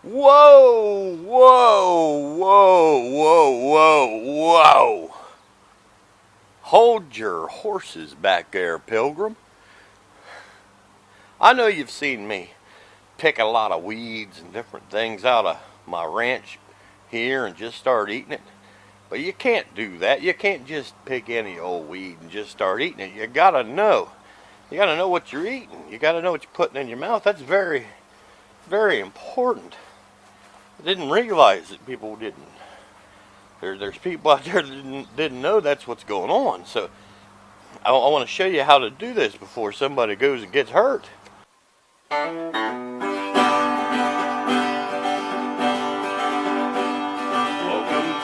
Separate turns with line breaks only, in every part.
Whoa, whoa, whoa, whoa, whoa, whoa. Hold your horses back there, Pilgrim. I know you've seen me pick a lot of weeds and different things out of my ranch here and just start eating it. But you can't do that. You can't just pick any old weed and just start eating it. You gotta know. You gotta know what you're eating. You gotta know what you're putting in your mouth. That's very, very important. I didn't realize that people didn't. There's people out there that didn't know that's what's going on. So I want to show you how to do this before somebody goes and gets hurt. Welcome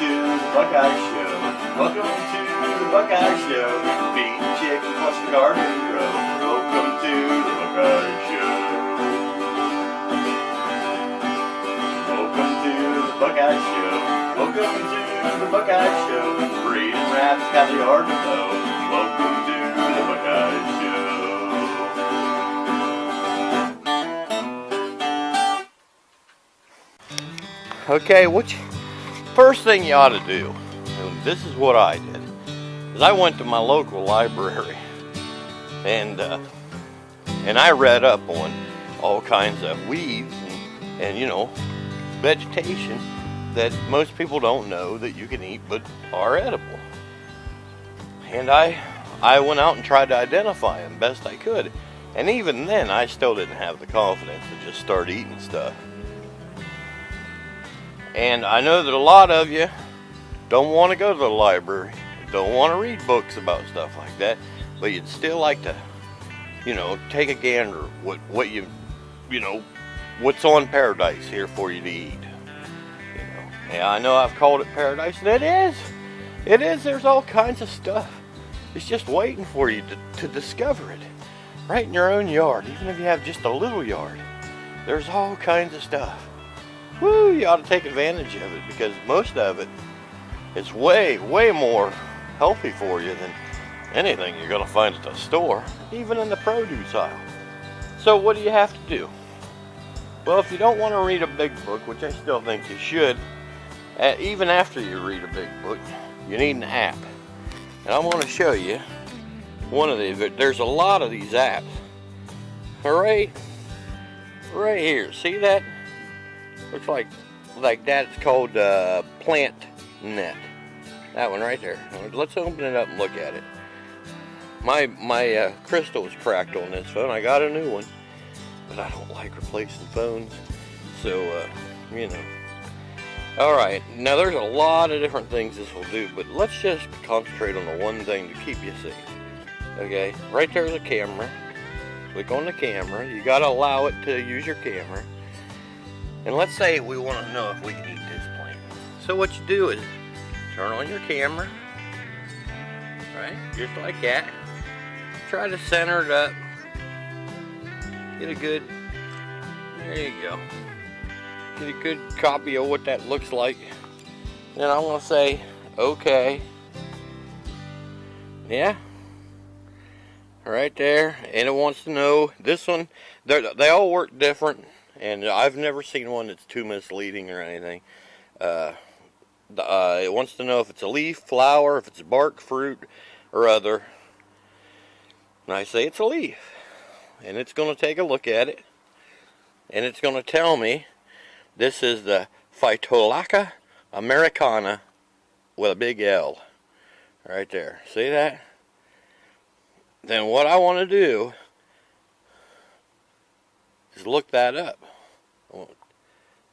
to the Buckeye Show. Welcome to the Buckeye Show. Feed the chicken plus the garden grow. Welcome to the Buckeye Show. Welcome to the Buckeye Show. Welcome to the Buckeye Show. Breeding rats got the yard to mow. Welcome to the Buckeye Show. Okay, first thing you ought to do, and this is what I did, is I went to my local library and I read up on all kinds of weeds and you know, vegetation that most people don't know that you can eat but are edible. And I went out and tried to identify them best I could. And even then, I still didn't have the confidence to just start eating stuff. And I know that a lot of you don't want to go to the library, don't want to read books about stuff like that, but you'd still like to, you know, take a gander what you know, what's on paradise here for you to eat. You know, yeah, I know I've called it paradise, and it is. It is. There's all kinds of stuff. It's just waiting for you to discover it, right in your own yard. Even if you have just a little yard, there's all kinds of stuff. Woo, you ought to take advantage of it because most of it is way, way more healthy for you than anything you're going to find at the store, even in the produce aisle. So what do you have to do? Well, if you don't want to read a big book, which I still think you should, even after you read a big book, you need an app. And I'm going to show you one of these. There's a lot of these apps. Right here. See that? Looks like that. It's called Plant Net. That one right there. Let's open it up and look at it. My crystal is cracked on this phone. I got a new one, but I don't like replacing phones. So you know. All right. Now there's a lot of different things this will do, but let's just concentrate on the one thing to keep you safe. Okay. Right there's a camera. Click on the camera. You got to allow it to use your camera. And let's say we want to know if we can eat this plant. So what you do is turn on your camera, right? Just like that. Try to center it up. Get a good, there you go. Get a good copy of what that looks like. Then I'm going to say, okay. Yeah. Right there. And it wants to know, this one, they all work different. And I've never seen one that's too misleading or anything. It wants to know if it's a leaf, flower, if it's bark, fruit, or other. And I say it's a leaf. And it's going to take a look at it. And it's going to tell me this is the Phytolacca americana with a big L. Right there. See that? Then what I want to do is look that up.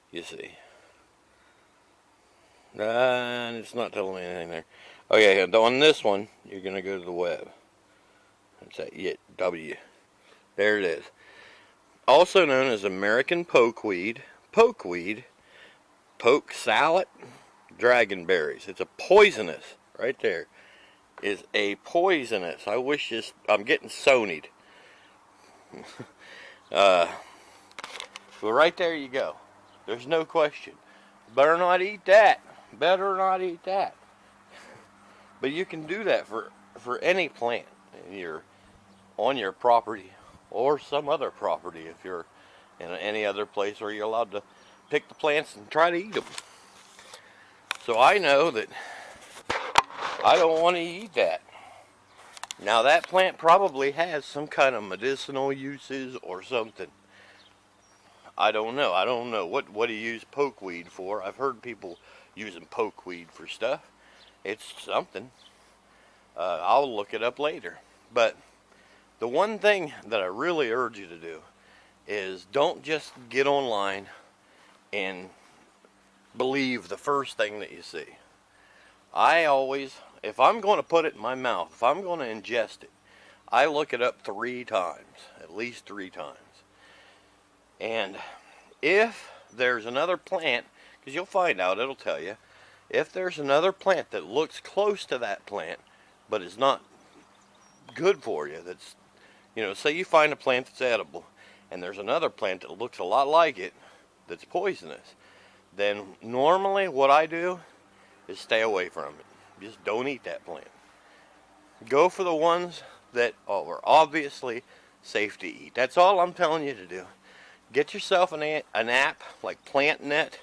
You see. And it's not telling me anything there. Okay, on this one, you're going to go to the web. That's that W. There it is. Also known as American pokeweed, poke salad, dragonberries. It's a poisonous, right there, is a poisonous. I wish this, I'm getting Sony'd. Well, right there you go. There's no question. Better not eat that. Better not eat that. But you can do that for any plant on your property or some other property if you're in any other place where you're allowed to pick the plants and try to eat them. So I know that I don't want to eat that. Now that plant probably has some kind of medicinal uses or something. I don't know. I don't know what do you use pokeweed for. I've heard people using pokeweed for stuff. It's something. I'll look it up later. But the one thing that I really urge you to do is don't just get online and believe the first thing that you see. I always, if I'm going to put it in my mouth, if I'm going to ingest it, I look it up 3 times, at least 3 times. And if there's another plant, because you'll find out, it'll tell you, if there's another plant that looks close to that plant, but is not good for you, that's, say you find a plant that's edible, and there's another plant that looks a lot like it that's poisonous, then normally what I do is stay away from it. Just don't eat that plant. Go for the ones that are obviously safe to eat. That's all I'm telling you to do. Get yourself an app like PlantNet.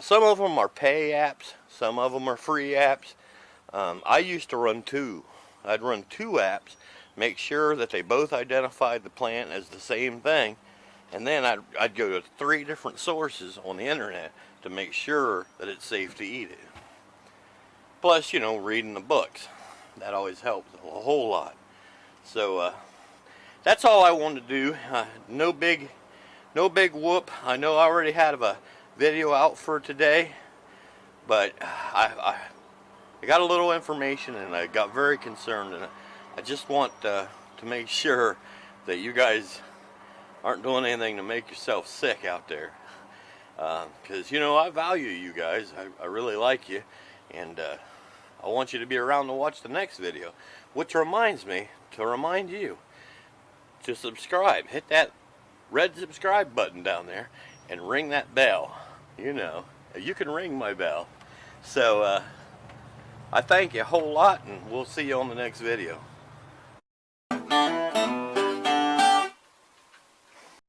Some of them are pay apps. Some of them are free apps. I used to run 2. I'd run 2 apps, make sure that they both identified the plant as the same thing, and then I'd go to 3 different sources on the internet to make sure that it's safe to eat it. Plus, reading the books. That always helps a whole lot. So that's all I wanted to do. No big whoop. I know I already had a video out for today, but I got a little information and I got very concerned, and I just want to make sure that you guys aren't doing anything to make yourself sick out there, because I value you guys. I really like you, and I want you to be around to watch the next video, which reminds me to remind you to subscribe. Hit that red subscribe button down there and ring that bell. You can ring my bell. So I thank you a whole lot, and we'll see you on the next video.